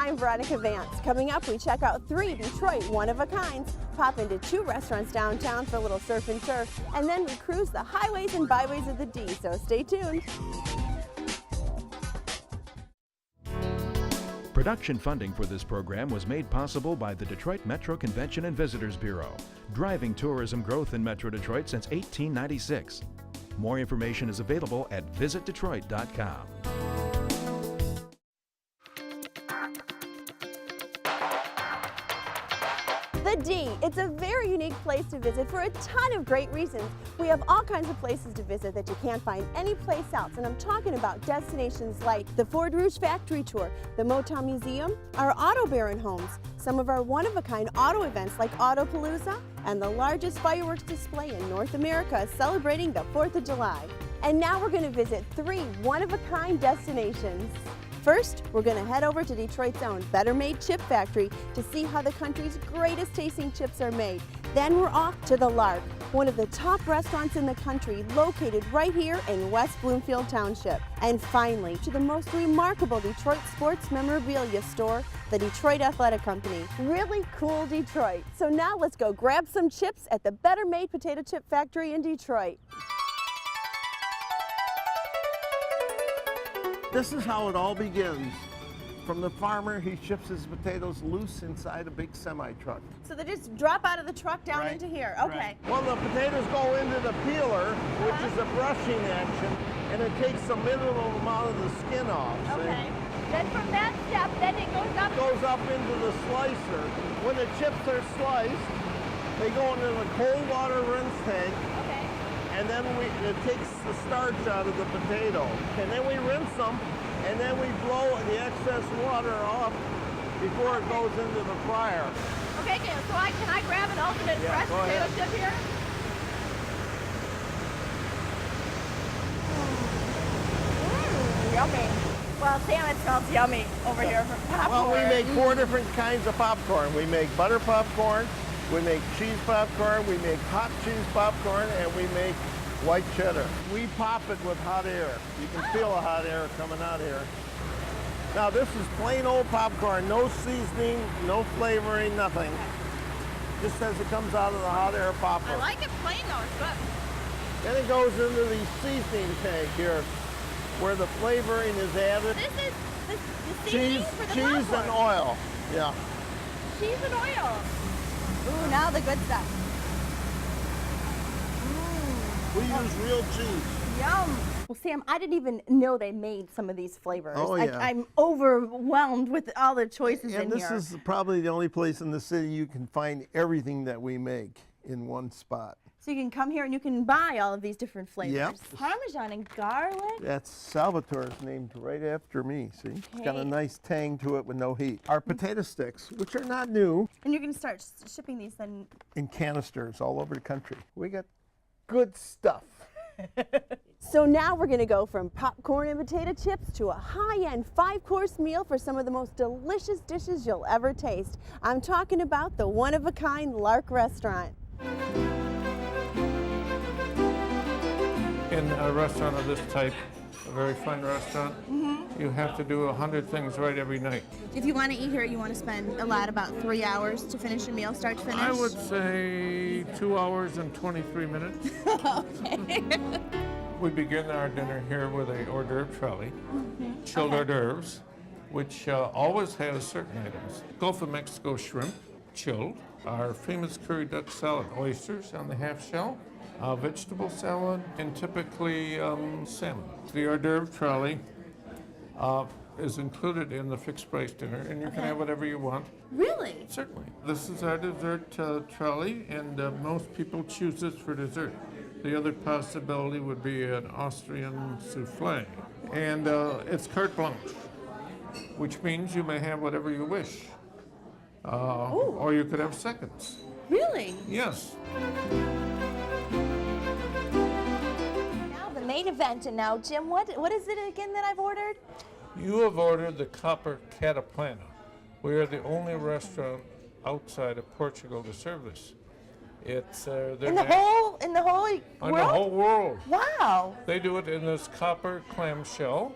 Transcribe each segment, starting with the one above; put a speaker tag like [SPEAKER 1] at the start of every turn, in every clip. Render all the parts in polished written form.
[SPEAKER 1] I'm Veronica Vance. Coming up, we check out 3 Detroit one-of-a-kinds, pop into 2 restaurants downtown for a little surf and turf, and then we cruise the highways and byways of the D, so stay tuned.
[SPEAKER 2] Production funding for this program was made possible by the Detroit Metro Convention and Visitors Bureau, driving tourism growth in Metro Detroit since 1896. More information is available at visitdetroit.com.
[SPEAKER 1] The D. It's a very unique place to visit for a ton of great reasons. We have all kinds of places to visit that you can't find anyplace else, and I'm talking about destinations like the Ford Rouge Factory Tour, the Motown Museum, our Auto Baron homes, some of our one-of-a-kind auto events like Autopalooza, and the largest fireworks display in North America celebrating the 4th of July. And now we're going to visit 3 one-of-a-kind destinations. First, we're going to head over to Detroit's own Better Made Chip Factory to see how the country's greatest tasting chips are made. Then we're off to the Lark, one of the top restaurants in the country, located right here in West Bloomfield Township. And finally, to the most remarkable Detroit sports memorabilia store, the Detroit Athletic Company. Really cool Detroit. So now let's go grab some chips at the Better Made Potato Chip Factory in Detroit.
[SPEAKER 3] This is how it all begins. From the farmer, he ships his potatoes loose inside a big semi-truck.
[SPEAKER 1] So they just drop out of the truck down into here. Okay.
[SPEAKER 3] Right. Well, the potatoes go into the peeler, which is a brushing action, and it takes a minimal amount of the skin off.
[SPEAKER 1] Okay.
[SPEAKER 3] See?
[SPEAKER 1] Then from that step, then it goes up.
[SPEAKER 3] It goes up into the slicer. When the chips are sliced, they go into the cold water rinse tank.
[SPEAKER 1] Okay.
[SPEAKER 3] And then it takes the starch out of the potato. And then we rinse them, and then we blow the excess water off before it goes into the fryer.
[SPEAKER 1] Okay, so can I grab an ultimate fresh potato chip here? Yummy. Well, Sam, it smells yummy over here for popcorn.
[SPEAKER 3] Well, we make 4 different kinds of popcorn. We make butter popcorn, we make cheese popcorn, we make hot cheese popcorn, and we make white cheddar. We pop it with hot air. You can feel the hot air coming out here. Now this is plain old popcorn, no seasoning, no flavoring, nothing. Just as it comes out of the hot air popper.
[SPEAKER 1] I like it plain though, it's good.
[SPEAKER 3] Then it goes into the seasoning tank here, where the flavoring is added.
[SPEAKER 1] This is the seasoning for the popcorn.
[SPEAKER 3] Cheese and oil, yeah.
[SPEAKER 1] Cheese and oil. Ooh, now the good stuff.
[SPEAKER 3] We use real cheese.
[SPEAKER 1] Yum. Well, Sam, I didn't even know they made some of these flavors.
[SPEAKER 3] Oh, yeah.
[SPEAKER 1] I'm overwhelmed with all the choices in
[SPEAKER 3] And
[SPEAKER 1] here.
[SPEAKER 3] this is probably the only place in the city you can find everything that we make in one spot.
[SPEAKER 1] So you can come here and you can buy all of these different flavors.
[SPEAKER 3] Yep.
[SPEAKER 1] Parmesan and garlic.
[SPEAKER 3] That's Salvatore's named right after me, see? It's got a nice tang to it with no heat. Our potato sticks, which are not new.
[SPEAKER 1] And you can start shipping these then.
[SPEAKER 3] In canisters all over the country. We got good stuff.
[SPEAKER 1] So now we're going to go from popcorn and potato chips to a high-end 5-course meal for some of the most delicious dishes you'll ever taste. I'm talking about the one-of-a-kind Lark restaurant.
[SPEAKER 4] In a restaurant of this type, a very fine restaurant, you have to do 100 things right every night.
[SPEAKER 1] If you want to eat here, you want to spend a lot, about 3 hours to finish a meal, start to finish?
[SPEAKER 4] I would say 2 hours and 23 minutes.
[SPEAKER 1] Okay.
[SPEAKER 4] We begin our dinner here with a hors d'oeuvre trolley, chilled hors d'oeuvres, which always has certain items. Gulf of Mexico shrimp, chilled, our famous curry duck salad, oysters on the half shell, vegetable salad, and typically salmon. The hors d'oeuvre trolley is included in the fixed price dinner, and you can have whatever you want.
[SPEAKER 1] Really?
[SPEAKER 4] Certainly. This is our dessert trolley, and most people choose this for dessert. The other possibility would be an Austrian souffle. And it's carte blanche, which means you may have whatever you wish. Or you could have seconds.
[SPEAKER 1] Really?
[SPEAKER 4] Yes.
[SPEAKER 1] Now the main event, and now Jim, what is it again that I've ordered?
[SPEAKER 4] You have ordered the Copper Cataplana. We are the only restaurant outside of Portugal to serve this. It's
[SPEAKER 1] in the whole world?
[SPEAKER 4] In the whole world.
[SPEAKER 1] Wow.
[SPEAKER 4] They do it in this copper clam shell,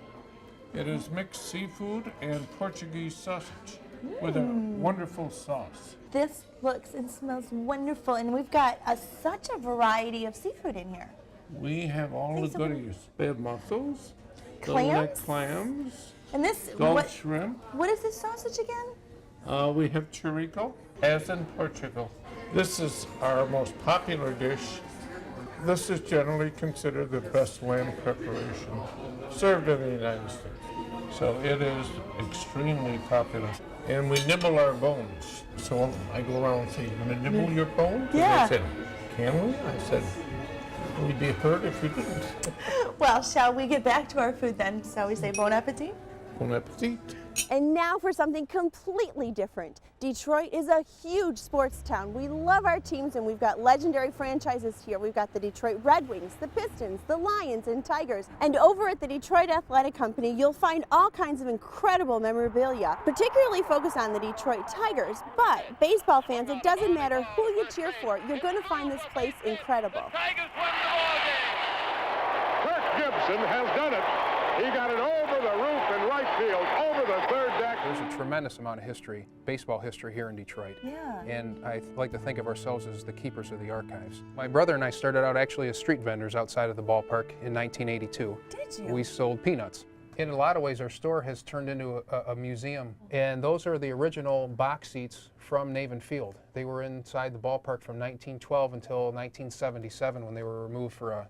[SPEAKER 4] It is mixed seafood and Portuguese sausage with a wonderful sauce.
[SPEAKER 5] This looks and smells wonderful, and we've got such a variety of seafood in here.
[SPEAKER 4] We have all the goodies. They have mussels,
[SPEAKER 5] Clams?
[SPEAKER 4] clams,
[SPEAKER 5] And this,
[SPEAKER 4] Gulf shrimp.
[SPEAKER 5] what is this sausage again?
[SPEAKER 4] We have chorizo, as in Portugal. This is our most popular dish. This is generally considered the best lamb preparation served in the United States. So it is extremely popular. And we nibble our bones. So I go around and say, "You want to nibble your bones?"
[SPEAKER 5] Yeah.
[SPEAKER 4] And they said, "Can we?" I said, "We'd be hurt if we didn't."
[SPEAKER 5] Well, shall we get back to our food then? Shall we say bon appetit?
[SPEAKER 4] Bon appetit.
[SPEAKER 1] And now for something completely different. Detroit is a huge sports town. We love our teams and we've got legendary franchises here. We've got the Detroit Red Wings, the Pistons, the Lions, and Tigers. And over at the Detroit Athletic Company, you'll find all kinds of incredible memorabilia, particularly focused on the Detroit Tigers. But baseball fans, it doesn't matter who you cheer for, you're going to find this place incredible.
[SPEAKER 6] Tigers win the ball game. Kirk Gibson has done it. He got it over the roof in right field, over the third deck.
[SPEAKER 7] There's a tremendous amount of history, baseball history here in Detroit.
[SPEAKER 5] Yeah.
[SPEAKER 7] And I like to think of ourselves as the keepers of the archives. My brother and I started out actually as street vendors outside of the ballpark in 1982.
[SPEAKER 5] Did you?
[SPEAKER 7] We sold peanuts. In a lot of ways, our store has turned into a museum, and those are the original box seats from Navin Field. They were inside the ballpark from 1912 until 1977 when they were removed for a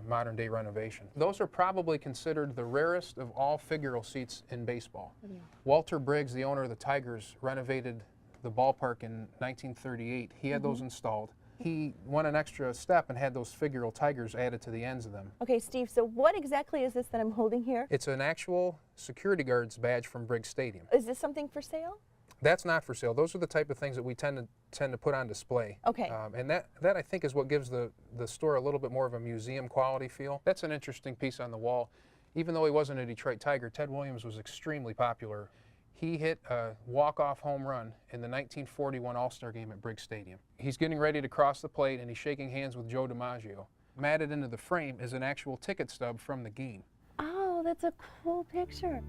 [SPEAKER 7] modern-day renovation. Those are probably considered the rarest of all figural seats in baseball. Yeah. Walter Briggs, the owner of the Tigers, renovated the ballpark in 1938. He had those installed. He went an extra step and had those figural tigers added to the ends of them.
[SPEAKER 1] Okay, Steve, so what exactly is this that I'm holding here?
[SPEAKER 7] It's an actual security guard's badge from Briggs Stadium.
[SPEAKER 1] Is this something for sale?
[SPEAKER 7] That's not for sale. Those are the type of things that we tend to put on display.
[SPEAKER 1] Okay.
[SPEAKER 7] And that I think is what gives the store a little bit more of a museum quality feel. That's an interesting piece on the wall. Even though he wasn't a Detroit Tiger, Ted Williams was extremely popular. He hit a walk-off home run in the 1941 All-Star game at Briggs Stadium. He's getting ready to cross the plate and he's shaking hands with Joe DiMaggio. Matted into the frame is an actual ticket stub from the game.
[SPEAKER 1] Oh, that's a cool picture.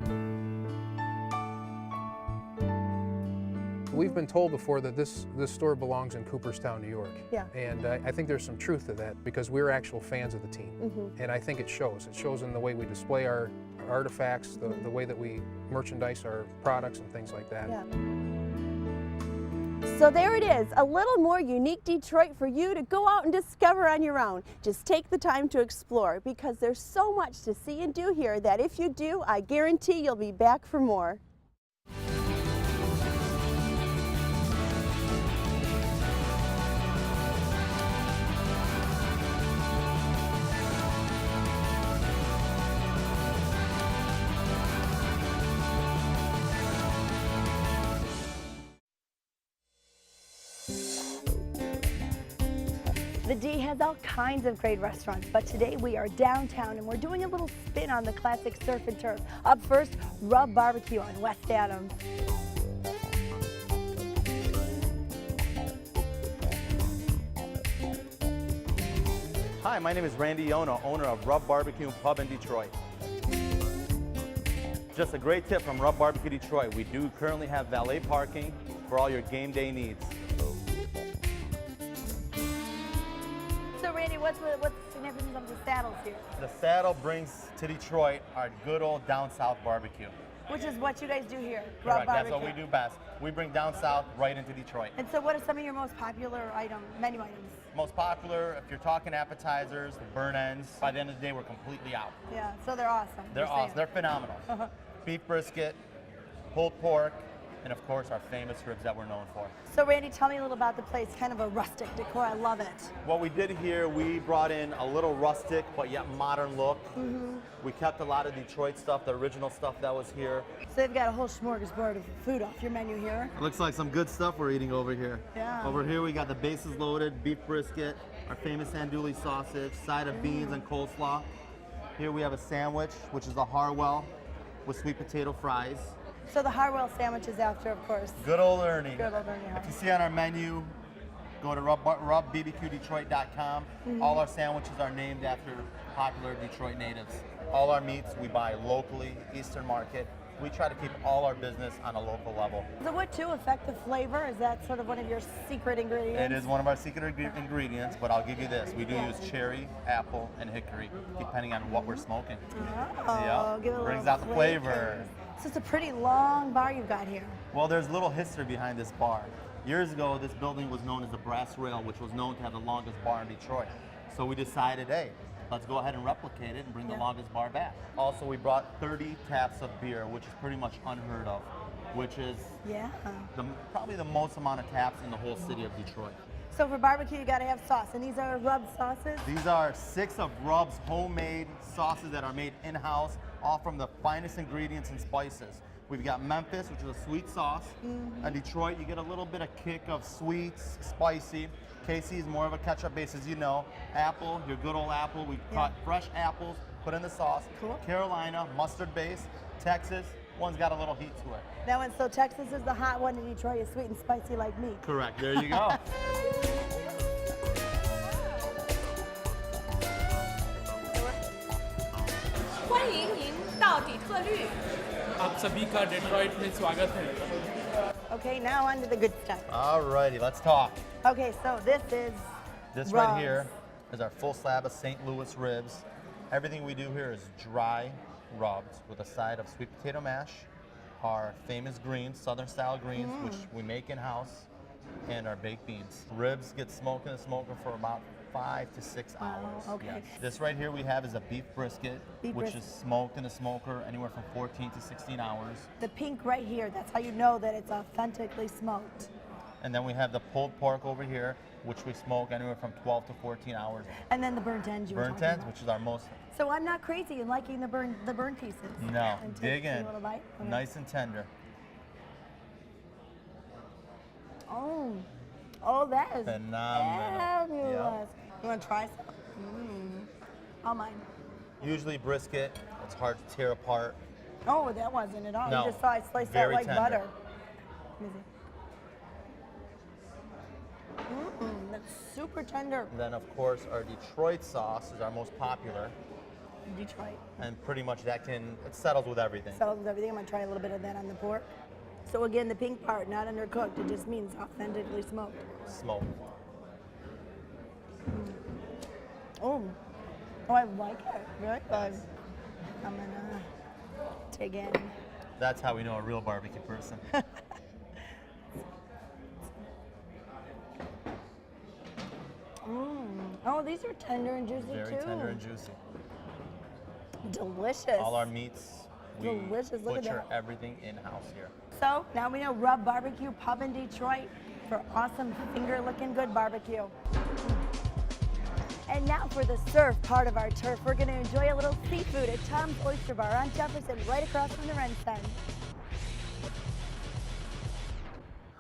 [SPEAKER 7] We've been told before that this store belongs in Cooperstown, New York.
[SPEAKER 1] Yeah.
[SPEAKER 7] And I think there's some truth to that because we're actual fans of the team. And I think it shows. It shows in the way we display our artifacts, the way that we merchandise our products and things like that.
[SPEAKER 1] Yeah. So there it is, a little more unique Detroit for you to go out and discover on your own. Just take the time to explore because there's so much to see and do here that if you do, I guarantee you'll be back for more. The D has all kinds of great restaurants, but today we are downtown and we're doing a little spin on the classic surf and turf. Up first, Rub Barbecue on West Adams.
[SPEAKER 8] Hi, my name is Randy Yono, owner of Rub Barbecue Pub in Detroit. Just a great tip from Rub Barbecue Detroit. We do currently have valet parking for all your game day needs.
[SPEAKER 5] So Randy, what's the significance of the saddles here?
[SPEAKER 8] The saddle brings to Detroit our good old down south barbecue.
[SPEAKER 5] Which is what you guys do here,
[SPEAKER 8] Correct,
[SPEAKER 5] Rub
[SPEAKER 8] that's
[SPEAKER 5] Barbecue.
[SPEAKER 8] what we do best. We bring down south right into Detroit.
[SPEAKER 5] And so what are some of your most popular menu items?
[SPEAKER 8] Most popular, if you're talking appetizers, burn ends, by the end of the day we're completely out.
[SPEAKER 5] Yeah, so they're awesome.
[SPEAKER 8] They're
[SPEAKER 5] you're saying.
[SPEAKER 8] awesome, they're phenomenal. Beef brisket, pulled pork, and of course our famous ribs that we're known for.
[SPEAKER 5] So Randy, tell me a little about the place, kind of a rustic decor, I love it.
[SPEAKER 8] What we did here, we brought in a little rustic but yet modern look. We kept a lot of Detroit stuff, the original stuff that was here.
[SPEAKER 5] So they've got a whole smorgasbord of food off your menu here.
[SPEAKER 8] It looks like some good stuff we're eating over here.
[SPEAKER 5] Yeah.
[SPEAKER 8] Over here we got the bases loaded, beef brisket, our famous andouille sausage, side of beans and coleslaw. Here we have a sandwich, which is a Harwell with sweet potato fries.
[SPEAKER 5] So the Harwell sandwich is after, of course.
[SPEAKER 8] Good old Ernie.
[SPEAKER 5] Good old Ernie
[SPEAKER 8] If you
[SPEAKER 5] Harwell.
[SPEAKER 8] see on our menu, Go to rubbbqdetroit.com. All our sandwiches are named after popular Detroit natives. All our meats we buy locally, Eastern Market. We try to keep all our business on a local level.
[SPEAKER 5] Does it would too affect the flavor? Is that sort of one of your secret ingredients?
[SPEAKER 8] It is one of our secret ingredients, but I'll give you this. We do use cherry, apple, and hickory, depending on what we're smoking.
[SPEAKER 5] Oh, give it a
[SPEAKER 8] Brings
[SPEAKER 5] little
[SPEAKER 8] out the flavor.
[SPEAKER 5] So it's a pretty long bar you've got here.
[SPEAKER 8] Well, there's a little history behind this bar. Years ago, this building was known as the Brass Rail, which was known to have the longest bar in Detroit. So we decided, hey, let's go ahead and replicate it and bring the longest bar back. Also, we brought 30 taps of beer, which is pretty much unheard of, which is probably the most amount of taps in the whole city of Detroit.
[SPEAKER 5] So for barbecue, you got to have sauce, and these are rub sauces?
[SPEAKER 8] These are 6 of Rub's homemade sauces that are made in-house, all from the finest ingredients and spices. We've got Memphis, which is a sweet sauce. And Detroit, you get a little bit of kick of sweets, spicy. KC is more of a ketchup base, as you know. Apple, your good old apple. We cut fresh apples, put in the sauce.
[SPEAKER 5] Cool.
[SPEAKER 8] Carolina, mustard base. Texas, one's got a little heat to it.
[SPEAKER 5] That one, so Texas is the hot one, and Detroit is sweet and spicy like me.
[SPEAKER 8] Correct, there you go.
[SPEAKER 9] आप सभी का Detroit में स्वागत है।
[SPEAKER 5] Okay, now on to the good stuff.
[SPEAKER 8] Alrighty, let's talk.
[SPEAKER 5] Okay, so this is
[SPEAKER 8] This
[SPEAKER 5] rubs.
[SPEAKER 8] right here is our full slab of St. Louis ribs. Everything we do here is dry rubs with a side of sweet potato mash, our famous greens, southern style greens, which we make in-house, and our baked beans. Ribs get smoked in the smoker for about 5 to 6 hours.
[SPEAKER 5] okay.
[SPEAKER 8] Yes. This right here we have is a beef brisket, which is smoked in the smoker anywhere from 14 to 16 hours.
[SPEAKER 5] The pink right here, that's how you know that it's authentically smoked.
[SPEAKER 8] And then we have the pulled pork over here, which we smoke anywhere from 12 to 14 hours.
[SPEAKER 5] And then the burnt ends you were
[SPEAKER 8] Burnt
[SPEAKER 5] talking
[SPEAKER 8] ends,
[SPEAKER 5] about.
[SPEAKER 8] which is our most.
[SPEAKER 5] So I'm not crazy in liking the burnt pieces.
[SPEAKER 8] No,
[SPEAKER 5] And take
[SPEAKER 8] dig
[SPEAKER 5] a
[SPEAKER 8] in.
[SPEAKER 5] little bite. Okay.
[SPEAKER 8] Nice and tender.
[SPEAKER 5] Oh, that is
[SPEAKER 8] Phenomenal.
[SPEAKER 5] fabulous. You want to try some? All mine.
[SPEAKER 8] Usually brisket, it's hard to tear apart.
[SPEAKER 5] Oh, that wasn't at all.
[SPEAKER 8] No,
[SPEAKER 5] You just saw I sliced
[SPEAKER 8] very
[SPEAKER 5] that like
[SPEAKER 8] tender.
[SPEAKER 5] butter. Let me see. That's super tender.
[SPEAKER 8] And then of course our Detroit sauce is our most popular,
[SPEAKER 5] Detroit.
[SPEAKER 8] and pretty much it settles with everything.
[SPEAKER 5] Settles with everything. I'm gonna try a little bit of that on the pork. So again, the pink part, not undercooked. It just means authentically smoked.
[SPEAKER 8] Smoke.
[SPEAKER 5] Oh, I like it. Very good. I'm gonna dig in.
[SPEAKER 8] That's how we know a real barbecue person.
[SPEAKER 5] Oh, these are tender and juicy
[SPEAKER 8] Very
[SPEAKER 5] too.
[SPEAKER 8] tender and juicy.
[SPEAKER 5] Delicious.
[SPEAKER 8] All our meats, we
[SPEAKER 5] Delicious. Look at
[SPEAKER 8] butcher
[SPEAKER 5] that.
[SPEAKER 8] everything in-house here.
[SPEAKER 5] So now we know Rub Barbecue Pub in Detroit for awesome finger-looking good barbecue. And now for the surf part of our turf, we're going to enjoy a little seafood at Tom's Oyster Bar on Jefferson, right across from the Rensen.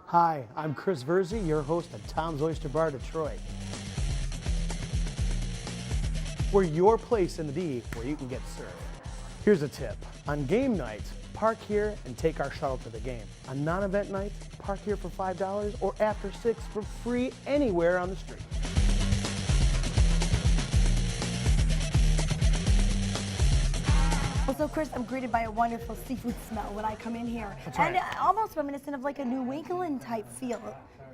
[SPEAKER 10] Hi, I'm Chris Verzi, your host at Tom's Oyster Bar Detroit. We're your place in the D where you can get served. Here's a tip. On game nights, park here and take our shuttle to the game. On non-event nights, park here for $5 or after 6 for free anywhere on the street.
[SPEAKER 5] Well, so Chris, I'm greeted by a wonderful seafood smell when I come in here.
[SPEAKER 10] That's
[SPEAKER 5] and
[SPEAKER 10] right.
[SPEAKER 5] Almost reminiscent of like a New England type feel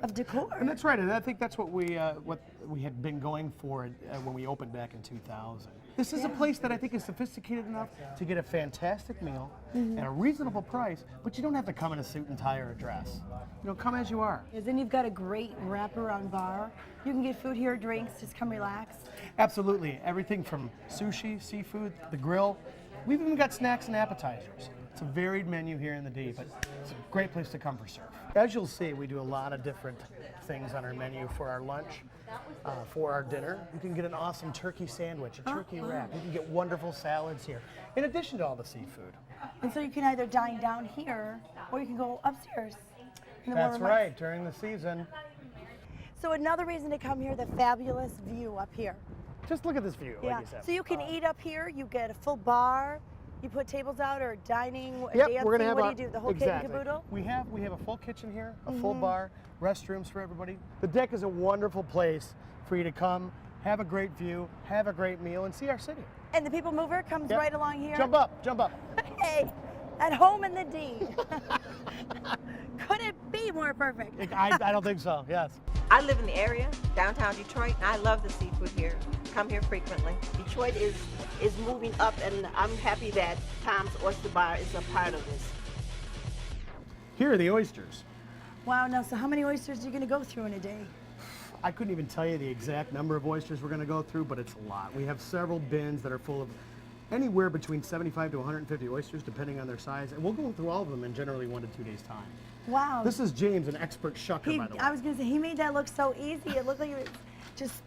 [SPEAKER 5] of decor.
[SPEAKER 10] And that's right, and I think that's what we had been going for when we opened back in 2000. This is a place that I think is sophisticated enough to get a fantastic meal at a reasonable price, but you don't have to come in a suit and tie or a dress. You know, come as you are.
[SPEAKER 5] Then you've got a great wraparound bar. You can get food here, drinks, just come relax.
[SPEAKER 10] Absolutely, everything from sushi, seafood, the grill. We've even got snacks and appetizers. It's a varied menu here in the D, but it's a great place to come for surf. As you'll see, we do a lot of different things on our menu for our lunch. For our dinner, you can get an awesome turkey sandwich, a turkey wrap. You can get wonderful salads here, in addition to all the seafood.
[SPEAKER 5] And so you can either dine down here, or you can go upstairs. in the
[SPEAKER 10] That's
[SPEAKER 5] warmer months.
[SPEAKER 10] right, during the season.
[SPEAKER 5] So another reason to come here, the fabulous view up here.
[SPEAKER 10] Just look at this view, like you said.
[SPEAKER 5] So you can eat up here, you get a full bar, You put tables out or dining,
[SPEAKER 10] Yep,
[SPEAKER 5] dancing,
[SPEAKER 10] we're gonna have
[SPEAKER 5] what
[SPEAKER 10] our,
[SPEAKER 5] do you do? The whole
[SPEAKER 10] exactly.
[SPEAKER 5] kit and caboodle?
[SPEAKER 10] We have a full kitchen here, a full bar, restrooms for everybody. The deck is a wonderful place for you to come, have a great view, have a great meal, and see our city.
[SPEAKER 5] And the people mover comes
[SPEAKER 10] Yep.
[SPEAKER 5] right along here.
[SPEAKER 10] Jump up, jump up.
[SPEAKER 5] Hey, at home in the D. Could it be more perfect?
[SPEAKER 10] I don't think so, yes.
[SPEAKER 11] I live in the area, downtown Detroit, and I love the seafood here. Come here frequently.
[SPEAKER 1] Detroit is moving up, and I'm happy that Tom's Oyster Bar is a part of this.
[SPEAKER 10] Here are the oysters.
[SPEAKER 5] Wow, now, so how many oysters are you going to go through in a day?
[SPEAKER 10] I couldn't even tell you the exact number of oysters we're going to go through, but it's a lot. We have several bins that are full of anywhere between 75 to 150 oysters, depending on their size, and we'll go through all of them in generally 1 to 2 days' time.
[SPEAKER 5] Wow.
[SPEAKER 10] This is James, an expert shucker, by the way.
[SPEAKER 5] I was going to say, he made that look so easy. It looked like he just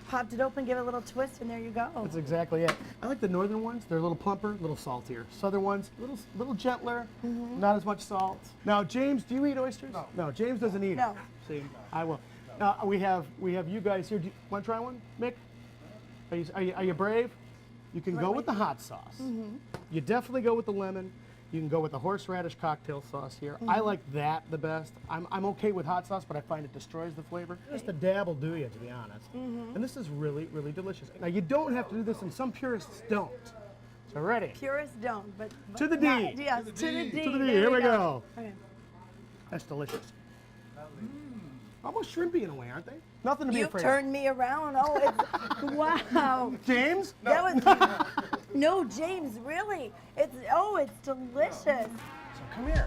[SPEAKER 5] popped it open, give it a little twist, and there you go.
[SPEAKER 10] That's exactly it. I like the northern ones. They're a little plumper, a little saltier. Southern ones, a little gentler, not as much salt. Now, James, do you eat oysters? No. No, James doesn't eat
[SPEAKER 5] No.
[SPEAKER 10] them. See, I will. Now, we have you guys here. Do you want to try one, Mick? Are you brave? You can go with the hot sauce. You definitely go with the lemon. You can go with the horseradish cocktail sauce here. I like that the best. I'm okay with hot sauce, but I find it destroys the flavor. Just a dab will do you, to be honest. And this is really, really delicious. Now, you don't have to do this, and some purists don't. So ready?
[SPEAKER 5] Purists don't, but
[SPEAKER 10] To the D.
[SPEAKER 5] Yes, to the D.
[SPEAKER 10] To the D.
[SPEAKER 5] There
[SPEAKER 10] Here we go.
[SPEAKER 5] Okay.
[SPEAKER 10] That's delicious. Almost shrimpy in a way, aren't they? Nothing to be
[SPEAKER 5] You
[SPEAKER 10] afraid
[SPEAKER 5] turned me around. Oh, it's, wow.
[SPEAKER 10] of. James?
[SPEAKER 5] That was, no, James, really. It's delicious.
[SPEAKER 10] So come here.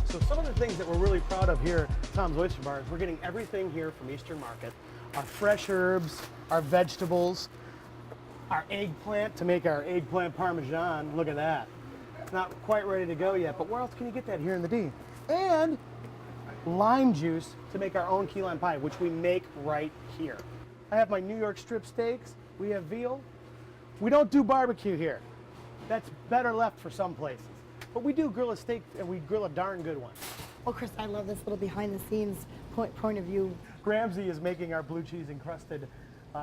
[SPEAKER 10] So some of the things that we're really proud of here at Tom's Oyster Bar is we're getting everything here from Eastern Market. Our fresh herbs, our vegetables, our eggplant to make our eggplant parmesan. Look at that. It's not quite ready to go yet, but where else can you get that here in the D? And lime juice to make our own key lime pie, which we make right here. I have my New York strip steaks. We have veal. We don't do barbecue here. That's better left for some places. But we do grill a steak, and we grill a darn good one.
[SPEAKER 5] Well, Chris, I love this little behind-the-scenes point of view.
[SPEAKER 10] Ramsey is making our blue cheese encrusted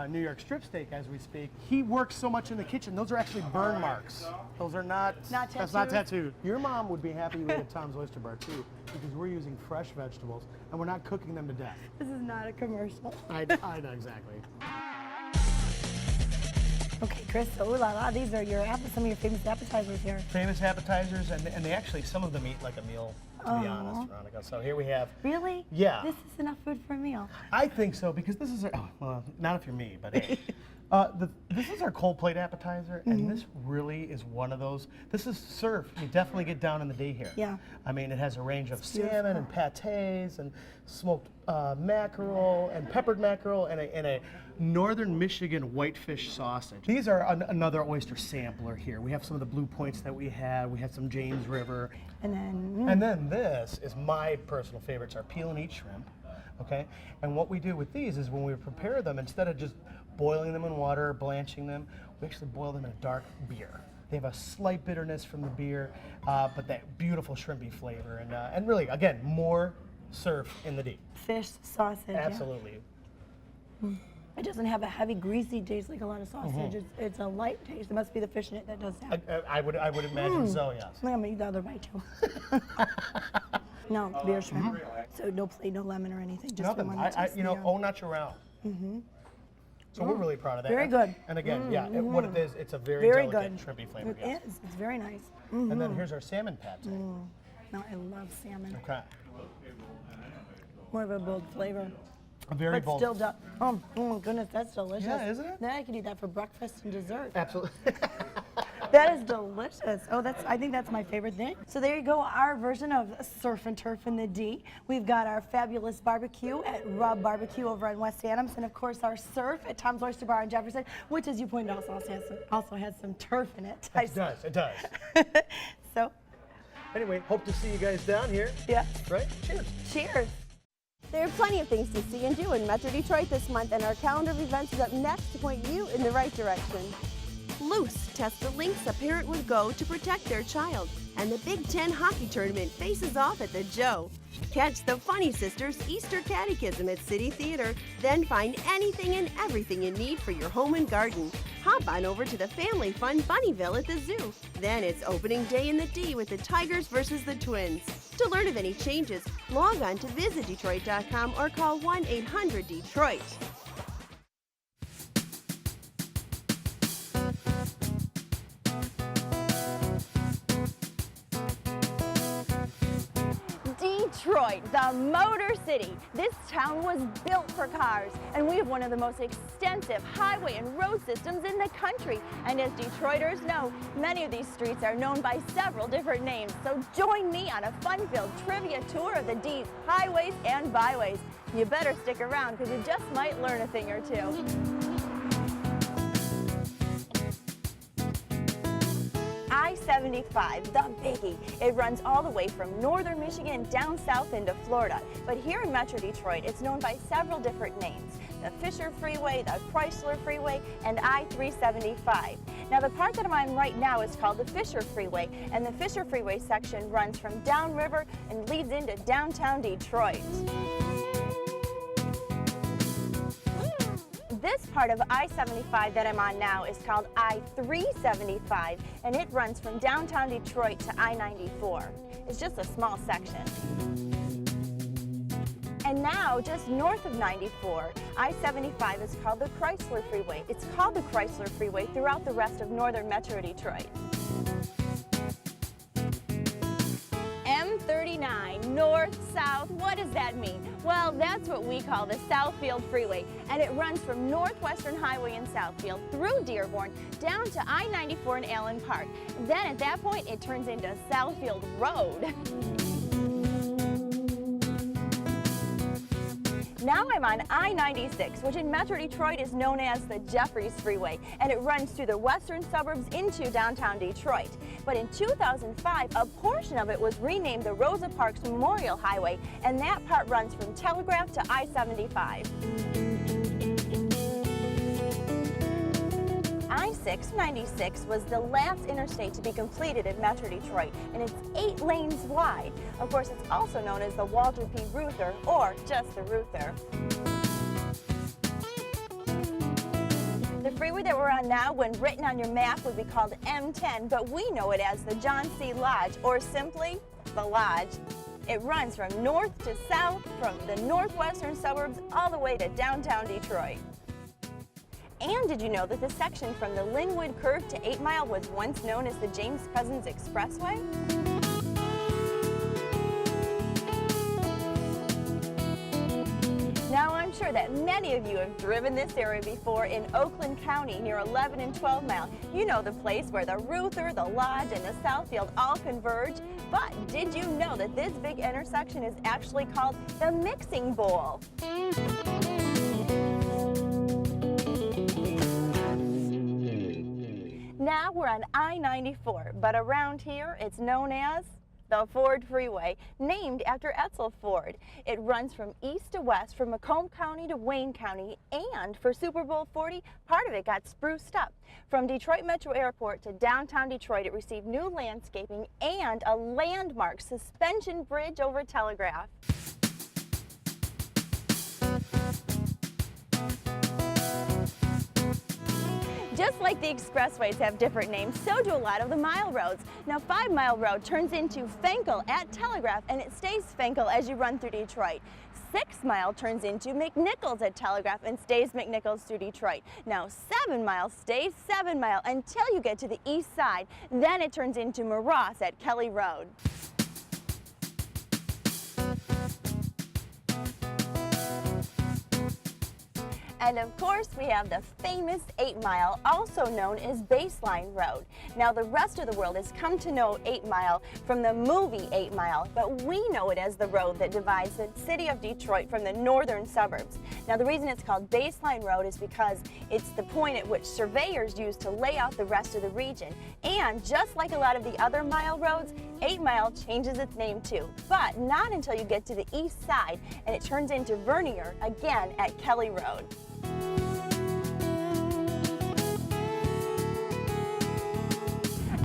[SPEAKER 10] New York strip steak as we speak. He works so much in the kitchen. Those are actually burn marks. Those are not. That's not tattooed. Your mom would be happy you ate at Tom's Oyster Bar too, because we're using fresh vegetables and we're not cooking them to death.
[SPEAKER 5] This is not a commercial.
[SPEAKER 10] I know exactly.
[SPEAKER 5] Okay, Chris, so ooh la la, these are some of your famous appetizers here.
[SPEAKER 10] Famous appetizers, and they actually, some of them eat like a meal, to be honest, Veronica. So here we have.
[SPEAKER 5] Really?
[SPEAKER 10] Yeah.
[SPEAKER 5] This is enough food for a meal.
[SPEAKER 10] I think so, because this is well, not if you're me, but hey. This is our cold plate appetizer, and this really is one of those. This is surf. You definitely get down in the D here.
[SPEAKER 5] Yeah.
[SPEAKER 10] I mean, it has a range of salmon and pâtés and smoked mackerel and peppered mackerel and a northern Michigan whitefish sausage. These are another oyster sampler here. We have some of the blue points that we had. We had some James River.
[SPEAKER 5] And then
[SPEAKER 10] This is my personal favorite. It's our peel and eat shrimp. Okay, and what we do with these is when we prepare them, instead of just boiling them in water or blanching them, we actually boil them in a dark beer. They have a slight bitterness from the beer, but that beautiful shrimpy flavor, and really, again, more surf in the D.
[SPEAKER 5] fish sausage.
[SPEAKER 10] Absolutely.
[SPEAKER 5] Yeah. It doesn't have a heavy, greasy taste like a lot of sausage. It's a light taste. It must be the fish in it that does that.
[SPEAKER 10] I would imagine so, yes.
[SPEAKER 5] I'm gonna eat the other bite too. No, beer shrimp. So no plate, no lemon or anything. Just
[SPEAKER 10] Nothing. Au naturel. So we're really proud of that.
[SPEAKER 5] Very good.
[SPEAKER 10] And again, what it is, it's a very delicate, shrimpy flavor.
[SPEAKER 5] It is. It's very nice.
[SPEAKER 10] And then here's our salmon pate.
[SPEAKER 5] No, I love salmon.
[SPEAKER 10] Okay.
[SPEAKER 5] More of a bold flavor.
[SPEAKER 10] A very
[SPEAKER 5] but
[SPEAKER 10] bold.
[SPEAKER 5] Still, oh my goodness, that's delicious.
[SPEAKER 10] Yeah, isn't it?
[SPEAKER 5] Then I could eat that for breakfast and dessert.
[SPEAKER 10] Absolutely.
[SPEAKER 5] That is delicious. Oh, I think that's my favorite thing. So there you go, our version of Surf and Turf in the D. We've got our fabulous barbecue at Rub Barbecue over on West Adams, and of course our surf at Tom's Oyster Bar in Jefferson, which, as you pointed out, also has some turf in it.
[SPEAKER 10] It does.
[SPEAKER 5] So.
[SPEAKER 10] Anyway, hope to see you guys down here.
[SPEAKER 5] Yeah.
[SPEAKER 10] Right? Cheers.
[SPEAKER 5] Cheers.
[SPEAKER 1] There are plenty of things to see and do in Metro Detroit this month, and our calendar of events is up next to point you in the right direction. Loose tests the lengths a parent would go to protect their child. And the Big Ten hockey tournament faces off at the Joe. Catch the Funny Sisters Easter Catechism at City Theater. Then find anything and everything you need for your home and garden. Hop on over to the family fun Bunnyville at the zoo. Then it's opening day in the D with the Tigers versus the Twins. To learn of any changes, log on to visitdetroit.com or call 1-800-DETROIT.
[SPEAKER 12] Detroit, the Motor City. This town was built for cars, and we have one of the most extensive highway and road systems in the country. And as Detroiters know, many of these streets are known by several different names. So join me on a fun-filled trivia tour of the D's highways and byways. You better stick around because you just might learn a thing or two. I-75, the biggie. It runs all the way from northern Michigan down south into Florida. But here in Metro Detroit, it's known by several different names. The Fisher Freeway, the Chrysler Freeway, and I-375. Now the part that I'm on right now is called the Fisher Freeway, and the Fisher Freeway section runs from downriver and leads into downtown Detroit. This part of I-75 that I'm on now is called I-375, and it runs from downtown Detroit to I-94. It's just a small section. And now, just north of 94, I-75 is called the Chrysler Freeway. It's called the Chrysler Freeway throughout the rest of northern Metro Detroit. M39, north, south, what does that mean? Well, that's what we call the Southfield Freeway, and it runs from Northwestern Highway in Southfield through Dearborn down to I-94 in Allen Park. Then at that point, it turns into Southfield Road. Now I'm on I-96, which in Metro Detroit is known as the Jeffries Freeway, and it runs through the western suburbs into downtown Detroit. But in 2005, a portion of it was renamed the Rosa Parks Memorial Highway, and that part runs from Telegraph to I-75. I-696 was the last interstate to be completed in Metro Detroit, and it's 8 lanes wide. Of course, it's also known as the Walter P. Reuther, or just the Reuther. The freeway that we're on now, when written on your map, would be called M10, but we know it as the John C. Lodge, or simply the Lodge. It runs from north to south, from the northwestern suburbs all the way to downtown Detroit. And did you know that the section from the Linwood Curve to 8 Mile was once known as the James Cousins Expressway? Now I'm sure that many of you have driven this area before in Oakland County near 11 and 12 Mile. You know the place where the Reuther, the Lodge, and the Southfield all converge. But did you know that this big intersection is actually called the Mixing Bowl? Now we're on I-94, but around here it's known as the Ford Freeway, named after Edsel Ford. It runs from east to west, from Macomb County to Wayne County, and for Super Bowl 40, part of it got spruced up. From Detroit Metro Airport to downtown Detroit, it received new landscaping and a landmark suspension bridge over Telegraph. Just like the expressways have different names, so do a lot of the mile roads. Now 5 Mile Road turns into Fenkel at Telegraph, and it stays Fenkel as you run through Detroit. 6 Mile turns into McNichols at Telegraph and stays McNichols through Detroit. Now 7 Mile stays 7 Mile until you get to the east side. Then it turns into Moross at Kelly Road. And of course, we have the famous 8 Mile, also known as Baseline Road. Now, the rest of the world has come to know 8 Mile from the movie 8 Mile, but we know it as the road that divides the city of Detroit from the northern suburbs. Now, the reason it's called Baseline Road is because it's the point at which surveyors use to lay out the rest of the region. And just like a lot of the other mile roads, 8 Mile changes its name too, but not until you get to the east side, and it turns into Vernier, again at Kelly Road.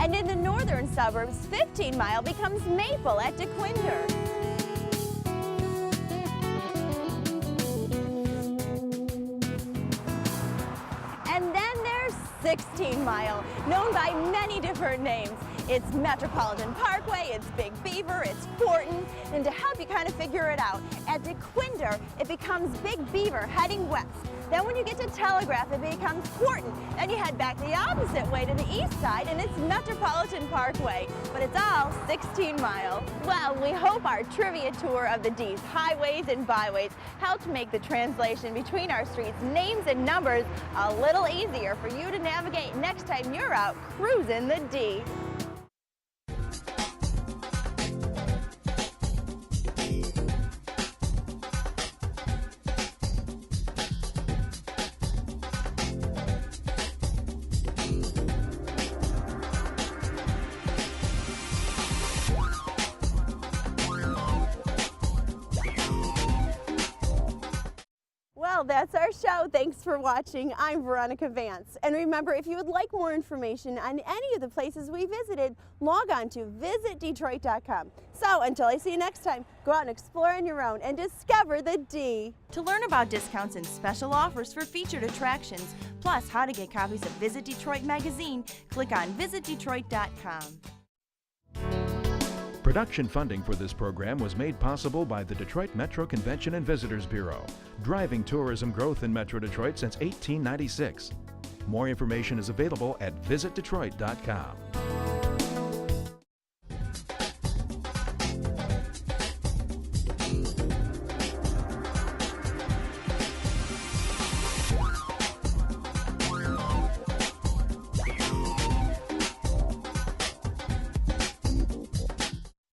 [SPEAKER 12] And in the northern suburbs, 15 Mile becomes Maple at DeQuinder. And then there's 16 Mile, known by many different names. It's Metropolitan Parkway, it's Big Beaver, it's Fortin, and to help you kind of figure it out, at DeQuinder, it becomes Big Beaver heading west. Then when you get to Telegraph, it becomes Fortin. Then you head back the opposite way to the east side, and it's Metropolitan Parkway. But it's all 16 Mile. Well, we hope our trivia tour of the D's highways and byways helped make the translation between our streets' names and numbers a little easier for you to navigate next time you're out cruising the D.
[SPEAKER 1] Well, that's our show. Thanks for watching. I'm Veronica Vance. And remember, if you would like more information on any of the places we visited, log on to visitdetroit.com. So until I see you next time, go out and explore on your own and discover the D.
[SPEAKER 12] To learn about discounts and special offers for featured attractions, plus how to get copies of Visit Detroit magazine, click on visitdetroit.com.
[SPEAKER 2] Production funding for this program was made possible by the Detroit Metro Convention and Visitors Bureau, driving tourism growth in Metro Detroit since 1896. More information is available at visitdetroit.com.